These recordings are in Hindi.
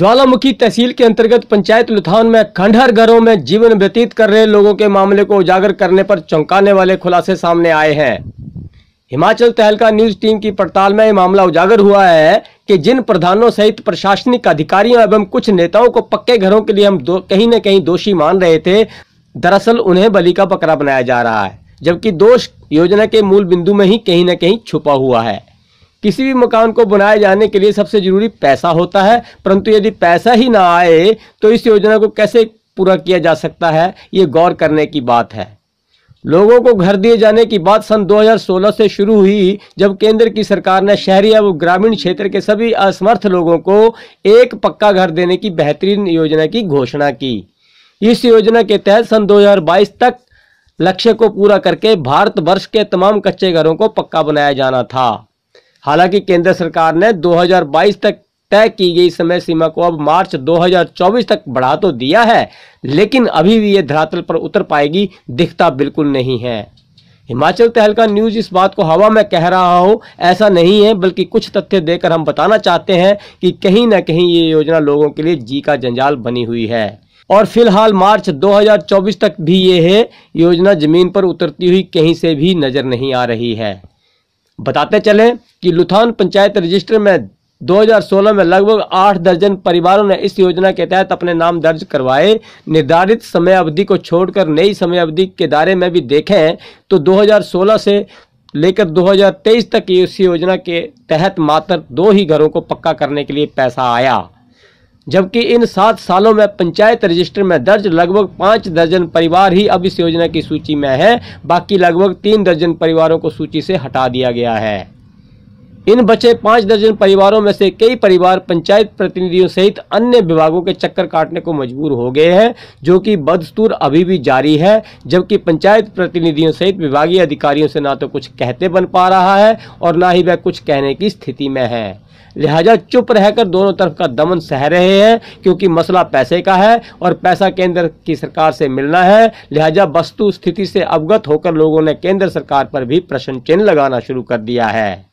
ज्वालामुखी तहसील के अंतर्गत पंचायत लुथान में खंडहर घरों में जीवन व्यतीत कर रहे लोगों के मामले को उजागर करने पर चौंकाने वाले खुलासे सामने आए हैं। हिमाचल तहलका न्यूज टीम की पड़ताल में यह मामला उजागर हुआ है कि जिन प्रधानों सहित प्रशासनिक अधिकारियों एवं कुछ नेताओं को पक्के घरों के लिए हम कहीं न कहीं दोषी मान रहे थे, दरअसल उन्हें बलि का बकरा बनाया जा रहा है, जबकि दोष योजना के मूल बिंदु में ही कहीं न कहीं छुपा हुआ है। किसी भी मकान को बनाए जाने के लिए सबसे जरूरी पैसा होता है, परंतु यदि पैसा ही ना आए तो इस योजना को कैसे पूरा किया जा सकता है, ये गौर करने की बात है। लोगों को घर दिए जाने की बात सन 2016 से शुरू हुई, जब केंद्र की सरकार ने शहरी एवं ग्रामीण क्षेत्र के सभी असमर्थ लोगों को एक पक्का घर देने की बेहतरीन योजना की घोषणा की। इस योजना के तहत सन 2022 तक लक्ष्य को पूरा करके भारतवर्ष के तमाम कच्चे घरों को पक्का बनाया जाना था। हालांकि केंद्र सरकार ने 2022 तक तय की गई समय सीमा को अब मार्च 2024 तक बढ़ा तो दिया है, लेकिन अभी भी ये धरातल पर उतर पाएगी दिखता बिल्कुल नहीं है। हिमाचल तहलका न्यूज इस बात को हवा में कह रहा हो ऐसा नहीं है, बल्कि कुछ तथ्य देकर हम बताना चाहते हैं कि कहीं ना कहीं ये योजना लोगों के लिए जी का जंजाल बनी हुई है और फिलहाल मार्च 2024 तक भी ये योजना जमीन पर उतरती हुई कहीं से भी नजर नहीं आ रही है। बताते चलें कि लुथान पंचायत रजिस्टर में 2016 में लगभग 8 दर्जन परिवारों ने इस योजना के तहत अपने नाम दर्ज करवाए। निर्धारित समय अवधि को छोड़कर नई समय अवधि के दायरे में भी देखें तो 2016 से लेकर 2023 तक इस योजना के तहत मात्र 2 ही घरों को पक्का करने के लिए पैसा आया, जबकि इन 7 सालों में पंचायत रजिस्टर में दर्ज लगभग 5 दर्जन परिवार ही अब इस योजना की सूची में है। बाकी लगभग 3 दर्जन परिवारों को सूची से हटा दिया गया है। इन बचे 5 दर्जन परिवारों में से कई परिवार पंचायत प्रतिनिधियों सहित अन्य विभागों के चक्कर काटने को मजबूर हो गए हैं, जो कि बदस्तूर अभी भी जारी है, जबकि पंचायत प्रतिनिधियों सहित विभागीय अधिकारियों से ना तो कुछ कहते बन पा रहा है और ना ही वह कुछ कहने की स्थिति में है। लिहाजा चुप रहकर दोनों तरफ का दमन सह रहे हैं, क्योंकि मसला पैसे का है और पैसा केंद्र की सरकार से मिलना है। लिहाजा वस्तु स्थिति से अवगत होकर लोगों ने केंद्र सरकार पर भी प्रश्न चिन्ह लगाना शुरू कर दिया है।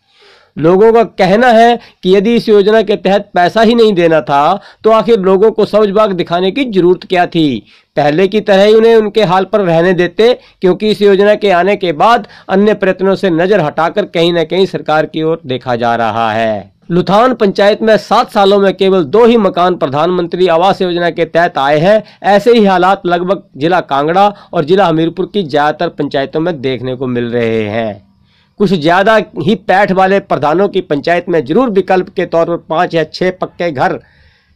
लोगों का कहना है कि यदि इस योजना के तहत पैसा ही नहीं देना था तो आखिर लोगों को सौजबाग दिखाने की जरूरत क्या थी। पहले की तरह ही उन्हें उनके हाल पर रहने देते, क्योंकि इस योजना के आने के बाद अन्य प्रयत्नों से नजर हटाकर कहीं न कहीं सरकार की ओर देखा जा रहा है। लुथान पंचायत में 7 सालों में केवल 2 ही मकान प्रधानमंत्री आवास योजना के तहत आए हैं। ऐसे ही हालात लगभग जिला कांगड़ा और जिला हमीरपुर की ज्यादातर पंचायतों में देखने को मिल रहे हैं। कुछ ज्यादा ही पैठ वाले प्रधानों की पंचायत में जरूर विकल्प के तौर पर 5 या 6 पक्के घर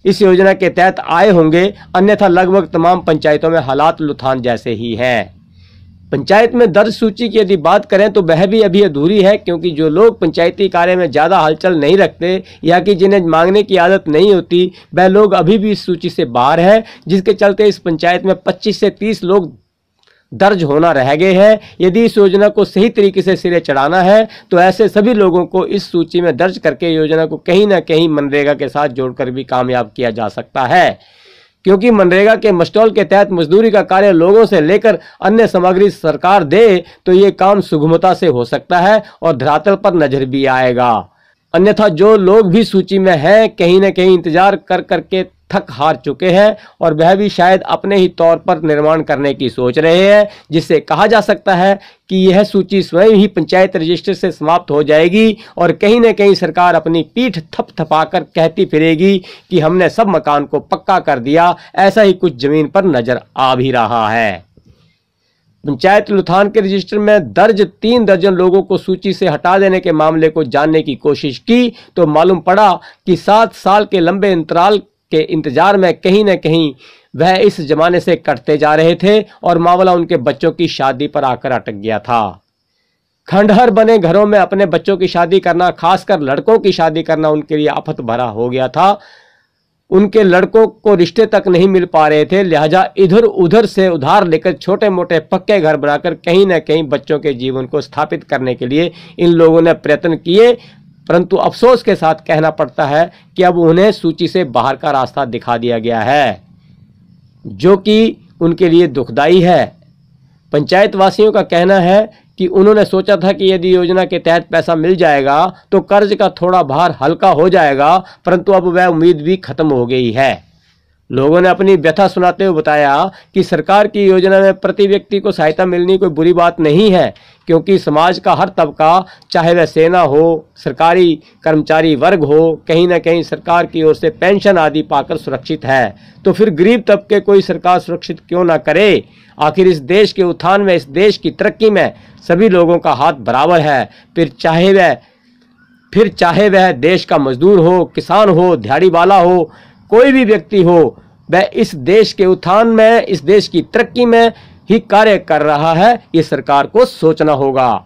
इस योजना के तहत आए होंगे, अन्यथा लगभग तमाम पंचायतों में हालात लुथान जैसे ही हैं। पंचायत में दर्ज सूची की यदि बात करें तो वह भी अभी अधूरी है, क्योंकि जो लोग पंचायती कार्य में ज़्यादा हलचल नहीं रखते या कि जिन्हें मांगने की आदत नहीं होती, वह लोग अभी भी इस सूची से बाहर है, जिसके चलते इस पंचायत में 25 से 30 लोग दर्ज होना रह गए हैं। यदि इस योजना को सही तरीके से सिरे चढ़ाना है तो ऐसे सभी लोगों को इस सूची में दर्ज करके योजना को कहीं ना कहीं मनरेगा के साथ जोड़कर भी कामयाब किया जा सकता है, क्योंकि मनरेगा के मस्टॉल के तहत मजदूरी का कार्य लोगों से लेकर अन्य सामग्री सरकार दे तो ये काम सुगमता से हो सकता है और धरातल पर नजर भी आएगा। अन्यथा जो लोग भी सूची में हैं कहीं न कहीं इंतजार कर करके थक हार चुके हैं और वह भी शायद अपने ही तौर पर निर्माण करने की सोच रहे हैं, जिससे कहा जा सकता है कि यह सूची स्वयं ही पंचायत रजिस्टर से समाप्त हो जाएगी और कहीं न कहीं सरकार अपनी पीठ थपथपाकर कहती फिरेगी कि हमने सब मकान को पक्का कर दिया। ऐसा ही कुछ जमीन पर नजर आ भी रहा है। पंचायत लुथान के रजिस्टर में दर्ज 3 दर्जन लोगों को सूची से हटा देने के मामले को जानने की कोशिश की तो मालूम पड़ा कि 7 साल के लंबे अंतराल के इंतजार में कहीं न कहीं वह इस जमाने से कटते जा रहे थे और मामला उनके बच्चों की शादी पर आकर अटक गया था। खंडहर बने घरों में अपने बच्चों की शादी करना, खासकर लड़कों की शादी करना, उनके लिए आफत भरा हो गया था। उनके लड़कों को रिश्ते तक नहीं मिल पा रहे थे, लिहाजा इधर उधर से उधार लेकर छोटे मोटे पक्के घर बनाकर कहीं ना कहीं बच्चों के जीवन को स्थापित करने के लिए इन लोगों ने प्रयत्न किए, परंतु अफसोस के साथ कहना पड़ता है कि अब उन्हें सूची से बाहर का रास्ता दिखा दिया गया है, जो कि उनके लिए दुखदाई है। पंचायत वासियों का कहना है कि उन्होंने सोचा था कि यदि योजना के तहत पैसा मिल जाएगा तो कर्ज का थोड़ा भार हल्का हो जाएगा, परंतु अब वह उम्मीद भी खत्म हो गई है। लोगों ने अपनी व्यथा सुनाते हुए बताया कि सरकार की योजना में प्रति व्यक्ति को सहायता मिलनी कोई बुरी बात नहीं है, क्योंकि समाज का हर तबका, चाहे वह सेना हो, सरकारी कर्मचारी वर्ग हो, कहीं ना कहीं सरकार की ओर से पेंशन आदि पाकर सुरक्षित है। तो फिर गरीब तबके कोई सरकार सुरक्षित क्यों ना करे? आखिर इस देश के उत्थान में, इस देश की तरक्की में सभी लोगों का हाथ बराबर है। फिर चाहे वह देश का मजदूर हो, किसान हो, दिहाड़ी वाला हो, कोई भी व्यक्ति हो, वह इस देश के उत्थान में, इस देश की तरक्की में ही कार्य कर रहा है। ये सरकार को सोचना होगा।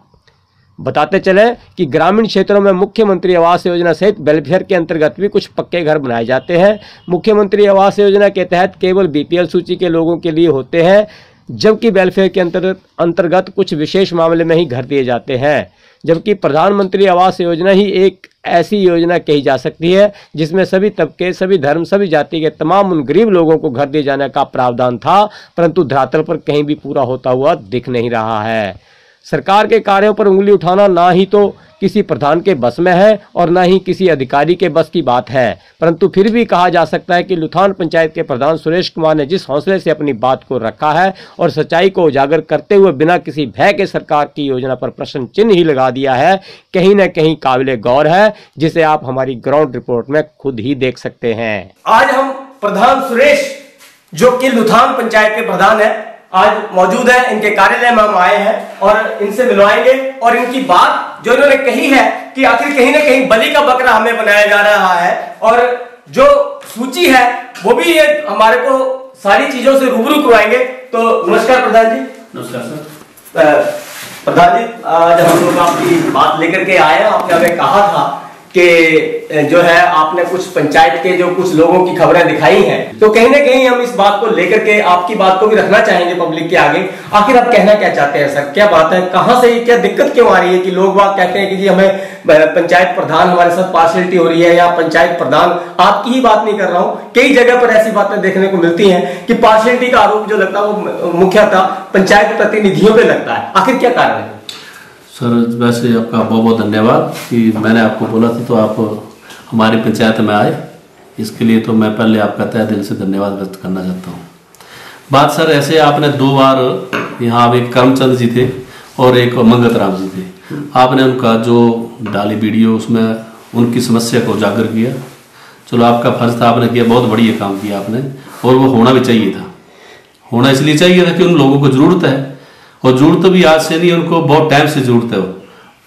बताते चले कि ग्रामीण क्षेत्रों में मुख्यमंत्री आवास योजना सहित वेलफेयर के अंतर्गत भी कुछ पक्के घर बनाए जाते हैं। मुख्यमंत्री आवास योजना के तहत केवल बीपीएल सूची के लोगों के लिए होते हैं, जबकि वेलफेयर के अंतर्गत कुछ विशेष मामले में ही घर दिए जाते हैं। जबकि प्रधानमंत्री आवास योजना ही एक ऐसी योजना कही जा सकती है जिसमें सभी तबके, सभी धर्म, सभी जाति के तमाम उन गरीब लोगों को घर दिए जाने का प्रावधान था, परंतु धरातल पर कहीं भी पूरा होता हुआ दिख नहीं रहा है। सरकार के कार्यों पर उंगली उठाना ना ही तो किसी प्रधान के बस में है और ना ही किसी अधिकारी के बस की बात है, परंतु फिर भी कहा जा सकता है कि लुथान पंचायत के प्रधान सुरेश कुमार ने जिस हौसले से अपनी बात को रखा है और सच्चाई को उजागर करते हुए बिना किसी भय के सरकार की योजना पर प्रश्न चिन्ह ही लगा दिया है, कहीं ना कहीं काबिले गौर है, जिसे आप हमारी ग्राउंड रिपोर्ट में खुद ही देख सकते हैं। आज हम प्रधान सुरेश, जो कि लुथान पंचायत के प्रधान है, आज मौजूद है। इनके कार्यालय में हम आए हैं और इनसे मिलवाएंगे और इनकी बात जो इन्होंने कही है कि आखिर कहीं ना कहीं बलि का बकरा हमें बनाया जा रहा है और जो सूची है वो भी ये हमारे को सारी चीजों से रूबरू करवाएंगे। तो नमस्कार प्रधान जी। नमस्कार सर। प्रधान जी, आज हम लोग आपकी बात लेकर के आए हैं। आपने हमें कहा था कि जो है आपने कुछ पंचायत के जो कुछ लोगों की खबरें दिखाई हैं, तो कहीं ना कहीं हम इस बात को लेकर के आपकी बात को भी रखना चाहेंगे पब्लिक के आगे। आखिर आप कहना क्या चाहते हैं सर? क्या बात है, कहां से क्या दिक्कत क्यों आ रही है कि लोग बात कहते हैं कि जी हमें पंचायत प्रधान हमारे साथ पार्शियलिटी हो रही है, या पंचायत प्रधान, आपकी ही बात नहीं कर रहा हूं, कई जगह पर ऐसी बातें देखने को मिलती है कि पार्शियलिटी का आरोप जो लगता है वो मुख्यतः पंचायत प्रतिनिधियों पे लगता है। आखिर क्या कारण है सर? वैसे आपका बहुत बहुत धन्यवाद कि मैंने आपको बोला था तो आप हमारी पंचायत में आए, इसके लिए तो मैं पहले आपका तहे दिल से धन्यवाद व्यक्त करना चाहता हूँ। बात सर ऐसे, आपने 2 बार यहाँ एक करमचंद जी थे और एक मंगत राम जी थे, आपने उनका जो डाली वीडियो उसमें उनकी समस्या को उजागर किया। चलो आपका फर्ज था, आपने किया, बहुत बढ़िया काम किया आपने, और वो होना भी चाहिए था। होना इसलिए चाहिए था कि उन लोगों को जरूरत है, और जरूरत भी आज से नहीं, उनको बहुत टाइम से जरूरत है।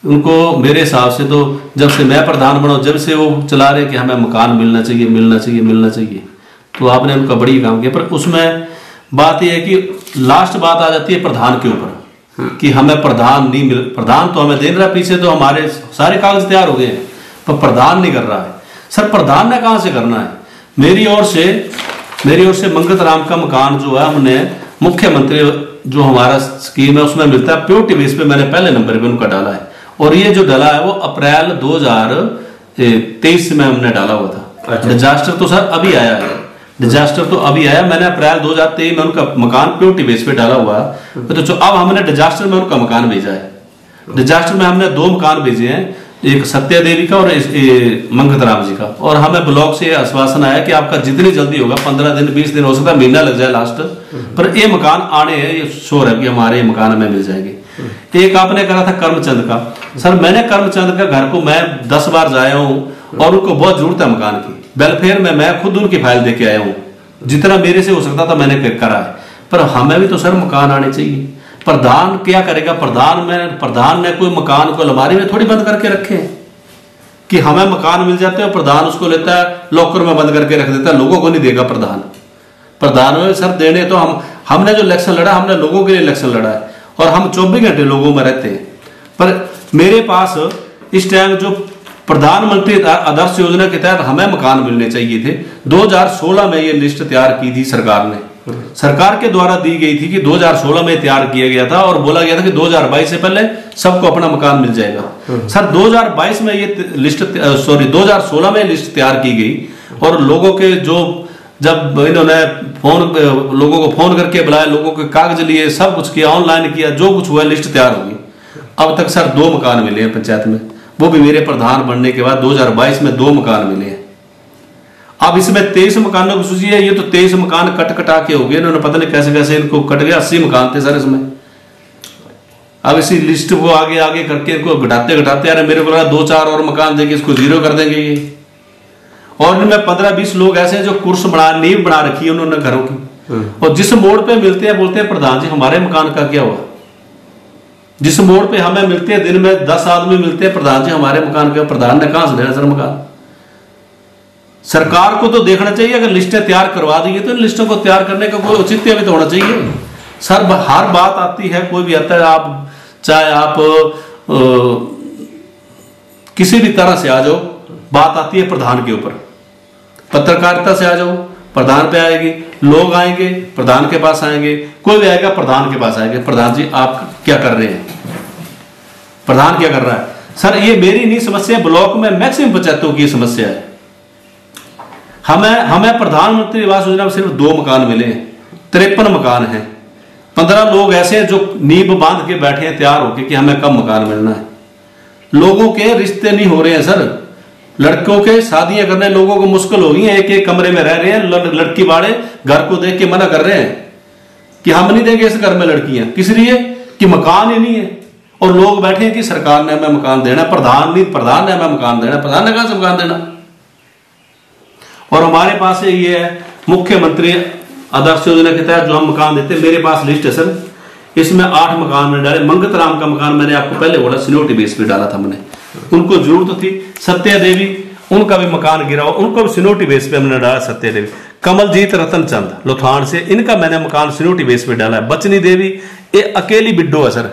उनको मेरे हिसाब से तो जब से मैं प्रधान बना, जब से वो चला रहे कि हमें मकान मिलना चाहिए, मिलना चाहिए, मिलना चाहिए, तो आपने उनका बढ़िया काम किया। पर उसमें बात यह है कि लास्ट बात आ जाती है प्रधान के ऊपर कि हमें प्रधान नहीं मिल, प्रधान तो हमें दे रहा है, पीछे तो हमारे सारे कागज तैयार हो गए हैं, पर प्रधान नहीं कर रहा है। सर प्रधान ने कहाँ से करना है? मेरी ओर से मंगत राम का मकान जो है हमने मुख्यमंत्री जो हमारा स्कीम है उसमें मिलता है, प्योरिटी बेस पे मैंने पहले नंबर पे उनका डाला है, और ये जो डाला है वो अप्रैल 2023 में हमने डाला हुआ था। अच्छा। डिजास्टर तो सर अभी आया है, डिजास्टर तो अभी आया, मैंने अप्रैल 2023 में उनका मकान प्योरिटी बेस पे डाला हुआ है। तो जो अब हमने डिजास्टर में उनका मकान भेजा है, डिजास्टर में हमने 2 मकान भेजे हैं, एक सत्या देवी का और मंगत राम जी का, और हमें ब्लॉक से आश्वासन आया कि आपका जितनी जल्दी होगा, 15 दिन 20 दिन हो सकता है, महीना लग जाए लास्ट, पर ये मकान आने हैं, ये श्योर है कि हमारे मकान हमें मिल जाएंगे। एक आपने कहा था कर्मचंद का, सर मैंने कर्मचंद का घर को मैं 10 बार जाया हूँ और उनको बहुत जरूरत है मकान की। वेलफेयर में मैं खुद उनकी फाइल दे के आया हूँ, जितना मेरे से हो सकता था मैंने करा है, पर हमें भी तो सर मकान आने चाहिए। प्रधान क्या करेगा? प्रधान ने कोई मकान को अलमारी में थोड़ी बंद करके रखे कि हमें मकान मिल जाते हैं, प्रधान उसको लेता है लॉकर में बंद करके रख देता है, लोगों को नहीं देगा प्रधान में सर देने तो हमने जो इलेक्शन लड़ा, हमने लोगों के लिए इलेक्शन लड़ा है, और हम 24 घंटे लोगों में रहते हैं। पर मेरे पास इस टाइम जो प्रधानमंत्री आदर्श योजना के तहत हमें मकान मिलने चाहिए थे, 2016 में ये लिस्ट तैयार की थी सरकार ने, सरकार के द्वारा दी गई थी कि 2016 में तैयार किया गया था, और बोला गया था कि 2022 से पहले सबको अपना मकान मिल जाएगा। सर 2022 में ये लिस्ट 2016 में लिस्ट तैयार की गई, और लोगों के जो जब इन्होंने लोगों को फोन करके बुलाया, लोगों के कागज लिए, सब कुछ किया, ऑनलाइन किया, जो कुछ हुआ लिस्ट तैयार होगी, अब तक सर 2 मकान मिले हैं पंचायत में, वो भी मेरे प्रधान बनने के बाद 2022 में 2 मकान मिले हैं। अब इसमें 23 मकानों की सूची है, ये तो 23 मकान कट कटा के हो गए, इन्होंने पता नहीं कैसे कैसे इनको कट गया। 80 मकान थे सर इसमें। अब इसी लिस्ट को आगे आगे करके इनको घटाते घटाते यार मेरे को लगा 2-4 और मकान देंगे, इसको 0 कर देंगे ये। और इनमें 15-20 लोग ऐसे हैं जो कुर्स नींव बना रखी है उन्होंने घरों की, और जिस मोड़ पे मिलते हैं बोलते हैं प्रधान जी हमारे मकान का क्या हुआ। जिस मोड़ पे हमें मिलते हैं दिन में 10 आदमी मिलते हैं, प्रधान जी हमारे मकान का, प्रधान ने कहां से देना सर मकान। सरकार को तो देखना चाहिए, अगर लिस्टें तैयार करवा दी तो इन लिस्टों को तैयार करने का कोई औचित्य भी तो होना चाहिए सर। हर बात आती है, कोई भी आता है, आप चाहे आप किसी भी तरह से आ जाओ, बात आती है प्रधान के ऊपर। पत्रकारिता से आ जाओ, प्रधान पे आएगी, लोग आएंगे प्रधान के पास आएंगे, कोई भी आएगा प्रधान के पास आएंगे, प्रधान जी आप क्या कर रहे हैं, प्रधान क्या कर रहा है। सर ये मेरी नहीं समस्या, ब्लॉक में मैक्सिमम पंचायतों की समस्या है। हमें प्रधानमंत्री आवास योजना में सिर्फ 2 मकान मिले हैं, 53 मकान हैं। 15 लोग ऐसे हैं जो नींव बांध के बैठे हैं तैयार होके कि हमें कब मकान मिलना है। लोगों के रिश्ते नहीं हो रहे हैं सर, लड़कों के शादियां करने लोगों को मुश्किल हो गई है, एक एक कमरे में रह रहे हैं। लड़की वाले घर को देख के मना कर रहे हैं कि हम नहीं देंगे इस घर में लड़कियां, किस लिए कि मकान ही नहीं है। और लोग बैठे हैं कि सरकार ने हमें मकान देना, प्रधान ने हमें मकान देना। प्रधान ने कहां से मकान देना। और हमारे पास ये है मुख्यमंत्री आदर्श योजना के तहत जो हम मकान देते हैं, मेरे पास लिस्ट है सर, इसमें 8 मकान मैंने डाले। मंगत राम का मकान मैंने आपको पहले बोला सिन्योरिटी बेस पे डाला था मैंने, उनको जरूरत थी। सत्या देवी उनका भी मकान गिरा, उनको भी सिन्योरिटी बेस पे हमने डाला। सत्या देवी, कमलजीत रतन चंद लोथान से, इनका मैंने मकान सिन्योरिटी बेस पे डाला है। बचनी देवी ये अकेली बिड्डो है सर,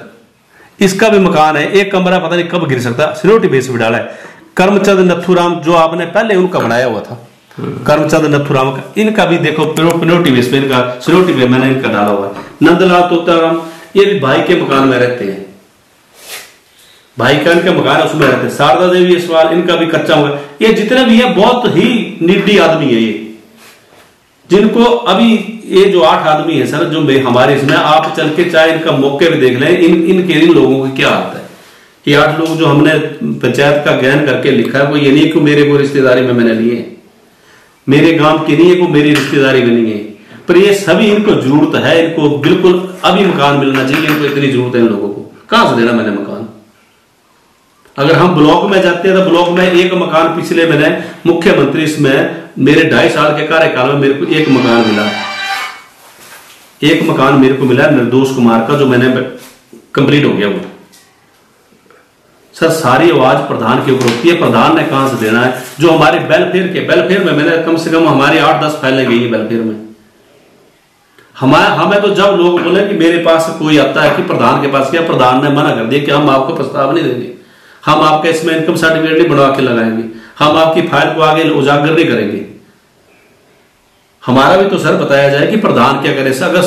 इसका भी मकान है, एक कमरा पता नहीं कब गिर सकता, सिन्योरिटी बेस पे डाला है। कर्मचंद नथुराम जो आपने पहले उनका बनाया हुआ था, कर्मचंद नथुराम का, इनका भी देखो सिन्योरिटी बेस पे, इनका सिन्योरिटी पे मैंने इनका डाला हुआ है। नंदलाल तोताराम ये भी भाई के मकान में रहते हैं, भाई का इनका मकान है उसमें रहते हैं। शारदा देवी सवाल इनका भी कच्चा हुआ है। ये जितने भी है बहुत ही निडी आदमी है ये, जिनको अभी ये जो 8 आदमी है सर जो हमारे इसमें, आप चल के चाहे इनका मौके पे देख लें, इन लोगों की क्या हालत है। ये 8 लोग जो हमने पंचायत का ज्ञान करके लिखा है, वो ये नहीं कि मेरे को रिश्तेदारी में मैंने लिए, मेरे गांव की नहीं है, को मेरी रिश्तेदारी में नहीं है, पर ये सभी इनको जरूरत है, इनको बिल्कुल अभी मकान मिलना चाहिए, इनको इतनी जरूरत है इन लोगों को। कहां से देना मैंने मकान। अगर हम ब्लॉक में जाते हैं तो ब्लॉक में एक मकान पिछले मैंने मुख्यमंत्री इसमें मेरे 2.5 साल के कार्यकाल में मेरे को एक मकान मिला, एक मकान मेरे को मिला निर्दोष कुमार का, जो मैंने कंप्लीट हो गया वो। सर सारी आवाज प्रधान के ऊपर होती है, प्रधान ने कहां से देना है। जो हमारे वेलफेयर में मैंने कम से कम हमारी 8-10 फाइलें गई है वेलफेयर में। हमें तो जब लोग बोले कि मेरे पास कोई आता है कि प्रधान के पास, क्या प्रधान ने मना कर दिया कि हम आपको प्रस्ताव नहीं देंगे, हम आपके इसमें इनकम सर्टिफिकेट नहीं बनवा के लगाएंगे, हम आपकी फाइल को आगे उजागर नहीं करेंगे। हमारा भी तो सर बताया जाए कि प्रधान क्या करे। अगर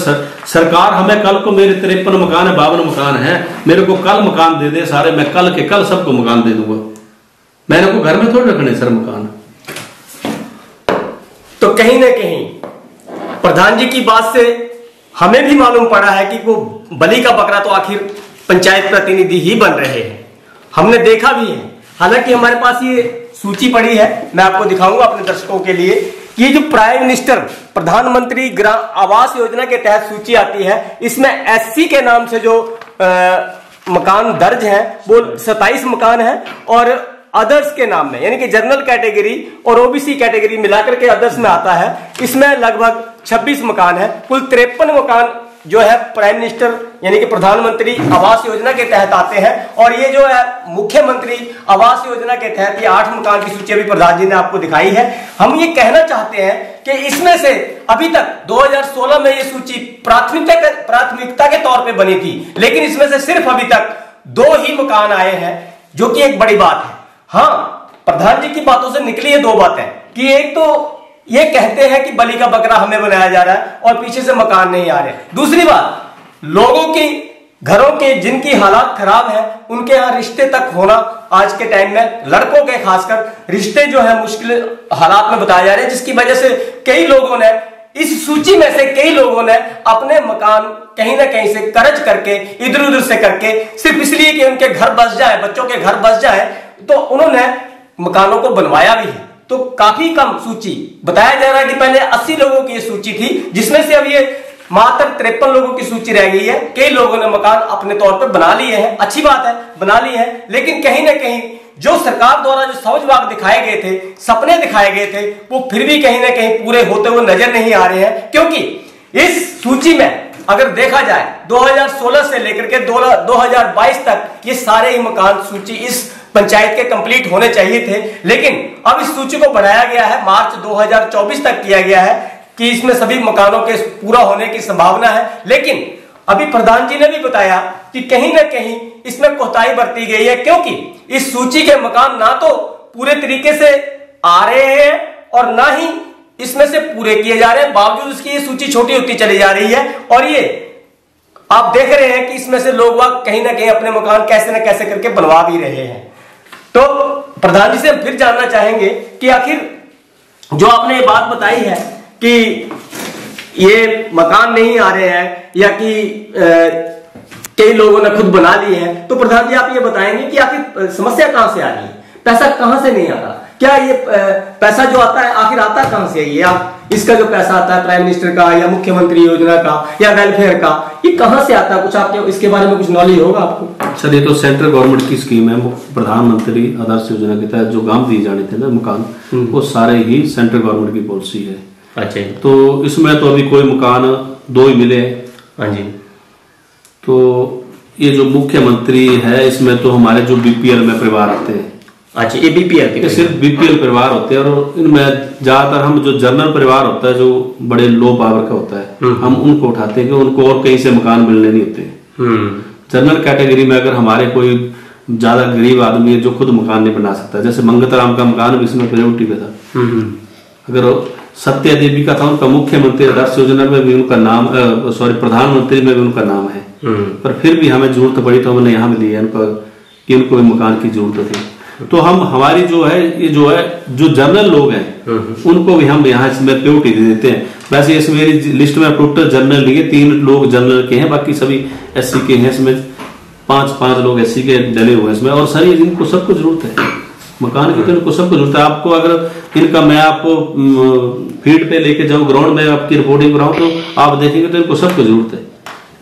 सरकार हमें कल को, मेरे 53 मकान है, 52 मकान है, मेरे को कल मकान दे दे सारे, मैं कल के कल सबको मकान दे दूंगा। मैंने को घर में थोड़ी रखने सर मकान। तो कहीं ना कहीं प्रधान जी की बात से हमें भी मालूम पड़ा है कि वो बलि का बकरा तो आखिर पंचायत प्रतिनिधि ही बन रहे हैं। हमने देखा भी है, हालांकि हमारे पास ये सूची पड़ी है, मैं आपको दिखाऊंगा अपने दर्शकों के लिए। ये जो प्राइम मिनिस्टर प्रधानमंत्री ग्राम आवास योजना के तहत सूची आती है, इसमें एससी के नाम से जो मकान दर्ज हैं वो 27 मकान हैं, और अदर्स के नाम में यानी कि जनरल कैटेगरी और ओबीसी कैटेगरी मिलाकर के अदर्स में आता है, इसमें लगभग 26 मकान है। कुल 53 मकान जो है प्राइम मिनिस्टर यानी कि प्रधानमंत्री आवास योजना के तहत आते हैं। और ये जो है मुख्यमंत्री आवास योजना के तहत ये 8 मकान की सूची अभी प्रधान जी ने आपको दिखाई है। हम ये कहना चाहते हैं कि इसमें से अभी तक 2016 में ये सूची प्राथमिकता के तौर पे बनी थी, लेकिन इसमें से सिर्फ अभी तक 2 ही मकान आए हैं, जो कि एक बड़ी बात है। हाँ, प्रधान जी की बातों से निकली ये 2 बातें कि एक तो ये कहते हैं कि बलि का बकरा हमें बनाया जा रहा है और पीछे से मकान नहीं आ रहे। दूसरी बात, लोगों की घरों के जिनकी हालात खराब है उनके यहां रिश्ते तक होना आज के टाइम में, लड़कों के खासकर रिश्ते जो है मुश्किल हालात में बताए जा रहे हैं, जिसकी वजह से कई लोगों ने इस सूची में से कई लोगों ने अपने मकान कहीं ना कहीं से कर्ज करके, इधर उधर से करके, सिर्फ इसलिए कि उनके घर बस जाए, बच्चों के घर बस जाए, तो उन्होंने मकानों को बनवाया भी है। तो काफी कम सूची, बताया जा रहा है कि पहले 80 लोगों की ये सूची थी, जिसमें से अब ये मात्र 53 लोगों की सूची रह गई है। कई लोगों ने मकान अपने तौर पर बना लिए हैं, अच्छी बात है, बना लिए हैं, लेकिन कहीं ना कहीं जो सरकार द्वारा जो सौजबाग दिखाए गए थे, सपने दिखाए गए थे, वो फिर भी कहीं ना कहीं पूरे होते हुए नजर नहीं आ रहे हैं। क्योंकि इस सूची में अगर देखा जाए 2016 से लेकर के 2022 तक ये सारे ही मकान सूची इस पंचायत के कंप्लीट होने चाहिए थे, लेकिन अब इस सूची को बढ़ाया गया है, मार्च 2024 तक किया गया है कि इसमें सभी मकानों के पूरा होने की संभावना है। लेकिन अभी प्रधान जी ने भी बताया कि कहीं ना कहीं इसमें कोताही बरती गई है, क्योंकि इस सूची के मकान ना तो पूरे तरीके से आ रहे हैं और ना ही इसमें से पूरे किए जा रहे हैं, बावजूद इसकी ये सूची छोटी होती चली जा रही है। और ये आप देख रहे हैं कि इसमें से लोग वहां कहीं ना कहीं अपने मकान कैसे न कैसे करके बनवा भी रहे हैं। तो प्रधान जी से हम फिर जानना चाहेंगे कि आखिर जो आपने ये बात बताई है कि ये मकान नहीं आ रहे हैं या कि कई लोगों ने खुद बना लिए हैं, तो प्रधान जी आप ये बताएंगे कि आखिर समस्या कहां से आ रही है, पैसा कहां से नहीं आता, क्या ये पैसा जो आता है आखिर आता कहां से है? ये आप इसका जो पैसा आता है प्राइम मिनिस्टर का या मुख्यमंत्री योजना का या वेलफेयर का, ये कहां से आता है? कुछ आपके इसके बारे में कुछ नॉलेज होगा आपको? सर ये तो सेंट्रल गवर्नमेंट की स्कीम है, प्रधानमंत्री आदर्श योजना के तहत जो गांव दिए जाने थे ना मकान, वो सारे ही सेंट्रल गवर्नमेंट की पॉलिसी है। अच्छा, तो इसमें तो अभी कोई मकान 2 ही मिले। हाँ जी। तो ये जो मुख्यमंत्री है इसमें तो हमारे जो बीपीएल में परिवार आते हैं। अच्छा, ये बीपीएल के सिर्फ बीपीएल परिवार होते हैं, और इनमें ज्यादातर हम जो जनरल परिवार होता है जो बड़े लो पावर का होता है, हम उनको उठाते हैं कि उनको और कहीं से मकान मिलने नहीं होते। जनरल कैटेगरी में अगर हमारे कोई ज्यादा गरीब आदमी है जो खुद मकान नहीं बना सकता, जैसे मंगतराम का मकान भी इसमें प्रायोरिटी पे था, अगर सत्या देवी का था उनका मुख्यमंत्री आदर्श योजना में भी उनका नाम, प्रधानमंत्री में भी उनका नाम है, पर फिर भी हमें जरूरत पड़ी तो हमने यहाँ भी लिया उनका कि उनको भी मकान की जरूरत थी। तो हम हमारी जो है ये जो जनरल लोग हैं उनको भी हम यहाँ इसमें प्रायोरिटी दे देते हैं। वैसे इस मेरी लिस्ट में टोटल जनरल लिए 3 लोग जनरल के हैं, बाकी सभी एससी के हैं। इसमें 5 लोग एससी के डले हुए इसमें, और सर इनको सबको जरूरत है मकान की, तो इनको सबको जरूरत है। आपको अगर इनका मैं आपको फील्ड पे लेके जाऊं, ग्राउंड में आपकी रिपोर्टिंग कराऊं, तो आप देखेंगे तो इनको सबको जरूरत है।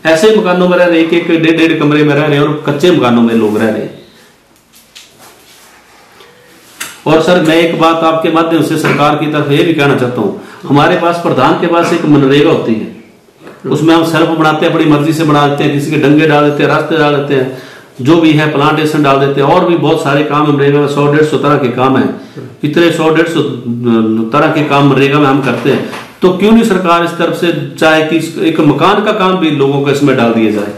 ऐसे मकानों में रह रहे, 1-1, 1.5 कमरे में रह रहे, और कच्चे मकानों में लोग रह रहे। और सर मैं एक बात आपके माध्यम से सरकार की तरफ ये भी कहना चाहता हूँ, हमारे पास प्रधान के पास एक मनरेगा होती है, उसमें हम सड़क बनाते हैं, अपनी मर्जी से बना देते हैं, किसी के डंगे डाल देते हैं, रास्ते डाल देते हैं, जो भी है प्लांटेशन डाल देते हैं, और भी बहुत सारे काम मनरेगा में 100-150 तरह के काम है। इतने 100-150 तरह के काम मनरेगा में हम करते हैं, तो क्यों नहीं सरकार इस तरफ से चाहे कि एक मकान का काम भी लोगों को इसमें डाल दिया जाए,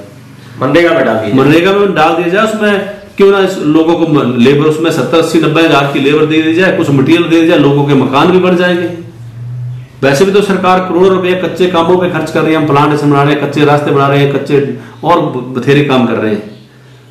मनरेगा में डाल दिया जाए। उसमें क्यों ना इस लोगों को लेबर उसमें 70-80-90 हजार की लेबर दे दी जाए, कुछ मटेरियल दे दी जाए, लोगों के मकान भी बढ़ जाएंगे। वैसे भी तो सरकार करोड़ों रुपए कच्चे कामों पे खर्च कर रही है, हम प्लांटेशन बना रहे हैं, कच्चे रास्ते बना रहे हैं, कच्चे और बथेरे काम कर रहे हैं,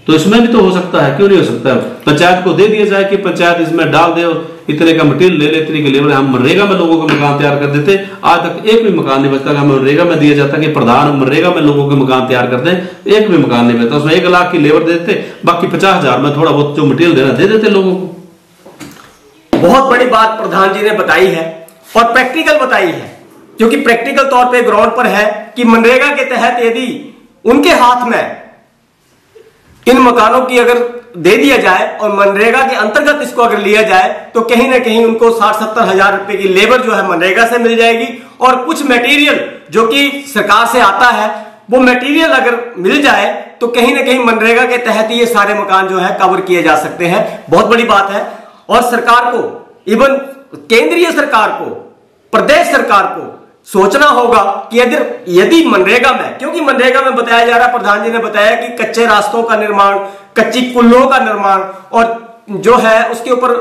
तो इसमें भी तो हो सकता है, क्यों नहीं हो सकता? पंचायत को दे दिया जाए कि पंचायत इसमें डाल दे, इतने का मटेरियल ले ले, इतने की लेबर, हम मनरेगा में लोगों को मकान तैयार कर देते। आज तक एक भी मकान नहीं बचता। हमें मनरेगा में दिया जाता कि प्रधान मनरेगा में लोगों के मकान तैयार कर दें, एक भी मकान नहीं बचता। उसमें 1 लाख की लेबर देते, बाकी 50,000 में थोड़ा बहुत जो मटेरियल देना दे देते लोगों को। बहुत बड़ी बात प्रधान जी ने बताई है और प्रैक्टिकल बताई है, क्योंकि प्रैक्टिकल तौर पे ग्राउंड पर है कि मनरेगा के तहत यदि उनके हाथ में इन मकानों की अगर दे दिया जाए और मनरेगा के अंतर्गत इसको अगर लिया जाए, तो कहीं ना कहीं उनको 60-70 हजार रुपए की लेबर जो है मनरेगा से मिल जाएगी, और कुछ मटेरियल जो कि सरकार से आता है, वो मटेरियल अगर मिल जाए तो कहीं ना कहीं मनरेगा के तहत ही ये सारे मकान जो है कवर किए जा सकते हैं। बहुत बड़ी बात है। और सरकार को, इवन केंद्रीय सरकार को, प्रदेश सरकार को सोचना होगा कि यदि मनरेगा में, क्योंकि मनरेगा में बताया जा रहा है, प्रधान जी ने बताया कि कच्चे रास्तों का निर्माण, कच्ची कुल्लों का निर्माण, और जो है उसके ऊपर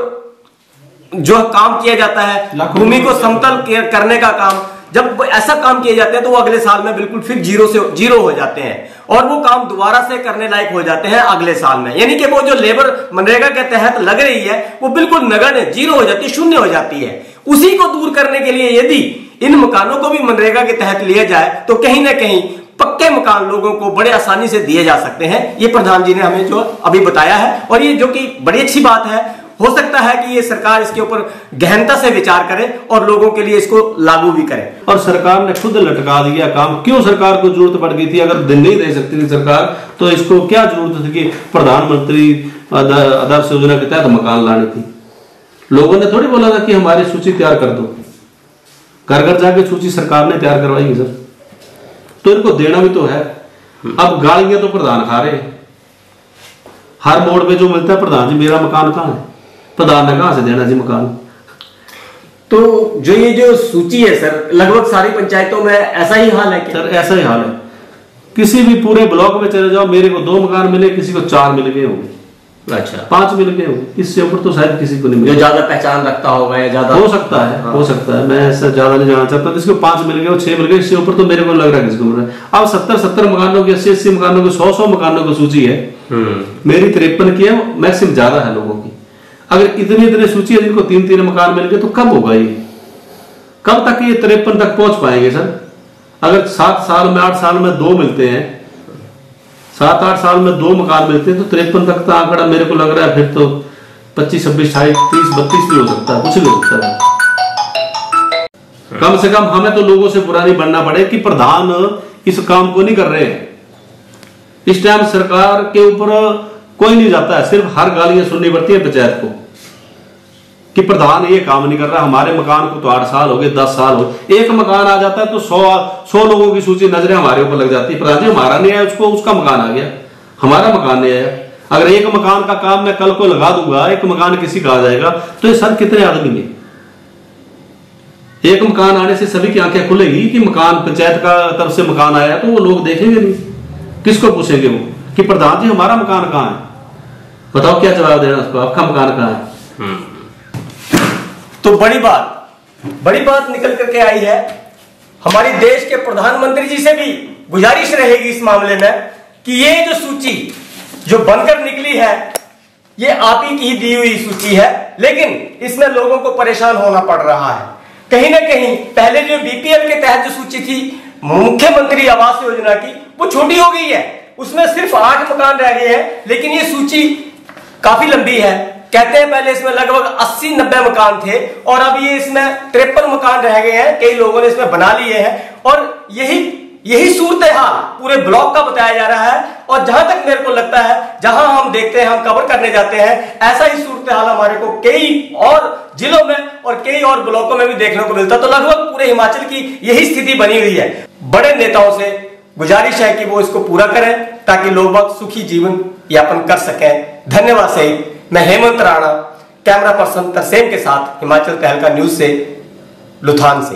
जो काम किया जाता है, भूमि को समतल करने का काम, जब ऐसा काम किए जाते हैं तो वो अगले साल में बिल्कुल फिर जीरो हो जाते हैं, और वो काम दोबारा से करने लायक हो जाते हैं अगले साल में। यानी कि वो जो लेबर मनरेगा के तहत लग रही है वो बिल्कुल नगण्य, जीरो हो जाती है, शून्य हो जाती है। उसी को दूर करने के लिए यदि इन मकानों को भी मनरेगा के तहत लिया जाए तो कहीं ना कहीं पक्के मकान लोगों को बड़े आसानी से दिए जा सकते हैं। ये प्रधान जी ने हमें जो अभी बताया है, और ये जो कि बड़ी अच्छी बात है। हो सकता है कि ये सरकार इसके ऊपर गहनता से विचार करे और लोगों के लिए इसको लागू भी करे। और सरकार ने खुद लटका दिया काम। क्यों सरकार को जरूरत पड़ गई थी? अगर दिन नहीं दे सकती थी सरकार तो इसको क्या जरूरत थी कि प्रधानमंत्री आदर्श योजना के तहत मकान लाने थी? लोगों ने थोड़ी बोला था कि हमारी सूची तैयार कर दो। घर घर जाके सूची सरकार ने तैयार करवाई सर, तो इनको देना भी तो है। अब गालियां तो प्रधान खा रहे हैं, हर मोड़ पे जो मिलता है, प्रधान जी मेरा मकान कहाँ है? प्रधान ने कहां से देना जी मकान? तो जो ये जो सूची है सर, लगभग सारी पंचायतों में ऐसा ही हाल है क्या? सर ऐसा ही हाल है। किसी भी पूरे ब्लॉक में चले जाओ, मेरे को 2 मकान मिले, किसी को 4 मिल गए होंगे, अच्छा 5 मिल गए होंगे, इससे ऊपर तो शायद किसी को नहीं मिले। जो ज्यादा पहचान रखता होगा या ज्यादा हो सकता है, हाँ। हो सकता है, मैं ऐसा ज्यादा नहीं जाना चाहता। किसी को 5 मिल गए, 6 मिल गए, इससे ऊपर तो मेरे को लग रहा है किसी को मिल रहा है। अब 70 मकानों की, 80 मकानों की, 100 मकानों की सूची है। मेरी 53 की है, मैक्सिमम ज्यादा है लोगों की। अगर इतनी सूची है जिनको 3 मकान मिल गए तो कब होगा ये? कब तक ये 53 तक पहुंच पाएंगे सर? अगर 7 साल में 8 साल में 2 मिलते हैं, 7-8 साल में 2 मकान मिलते हैं तो 53 तक का आंकड़ा मेरे को लग रहा है। फिर तो 25, 26, 28, 30, 32 भी हो सकता है, कुछ भी हो सकता है। कम से कम हमें तो लोगों से बुरा नहीं बनना पड़े कि प्रधान इस काम को नहीं कर रहे हैं। इस टाइम सरकार के ऊपर कोई नहीं जाता है, सिर्फ हर गालियां सुननी पड़ती है पंचायत को कि प्रधान ये काम नहीं कर रहा। हमारे मकान को तो 8 साल हो गए, 10 साल हो गए, एक मकान आ जाता है तो 100 लोगों की सूची, नजरें हमारे ऊपर लग जाती है। प्रधान जी हमारा नहीं आया, उसको उसका मकान आ गया, हमारा मकान नहीं आया। अगर एक मकान का काम मैं कल को लगा दूंगा, एक मकान किसी का आ जाएगा, तो ये सर कितने आदमी ने? एक मकान आने से सभी की आंखें खुलेगी कि मकान पंचायत का तरफ से मकान आया, तो वो लोग देखेंगे नहीं, किसको पूछेंगे वो कि प्रधान जी हमारा मकान कहाँ है? बताओ क्या जवाब देना उसको, आपका मकान कहाँ है? तो बड़ी बात निकल करके आई है। हमारी देश के प्रधानमंत्री जी से भी गुजारिश रहेगी इस मामले में कि ये जो सूची जो बनकर निकली है, ये आप ही की दी हुई सूची है, लेकिन इसमें लोगों को परेशान होना पड़ रहा है। कहीं ना कहीं पहले जो बीपीएल के तहत जो सूची थी मुख्यमंत्री आवास योजना की, वो छोटी हो गई है, उसमें सिर्फ 8 मकान रह गए हैं। लेकिन ये सूची काफी लंबी है। कहते हैं पहले इसमें लगभग 80-90 मकान थे और अब ये इसमें 53 मकान रह गए हैं, कई लोगों ने इसमें बना लिए हैं। और यही सूरत हाल पूरे ब्लॉक का बताया जा रहा है। और जहां तक मेरे को लगता है, जहां हम देखते हैं, हम कवर करने जाते हैं, ऐसा ही सूरत हाल हमारे को कई और जिलों में और कई और ब्लॉकों में भी देखने को मिलता है। तो लगभग पूरे हिमाचल की यही स्थिति बनी हुई है। बड़े नेताओं से गुजारिश है कि वो इसको पूरा करें ताकि लोग सुखी जीवन यापन कर सकें। धन्यवाद सहित मैं हेमंत राणा, कैमरा पर्सन तरसेम के साथ हिमाचल तहलका न्यूज से, लुधियाना से।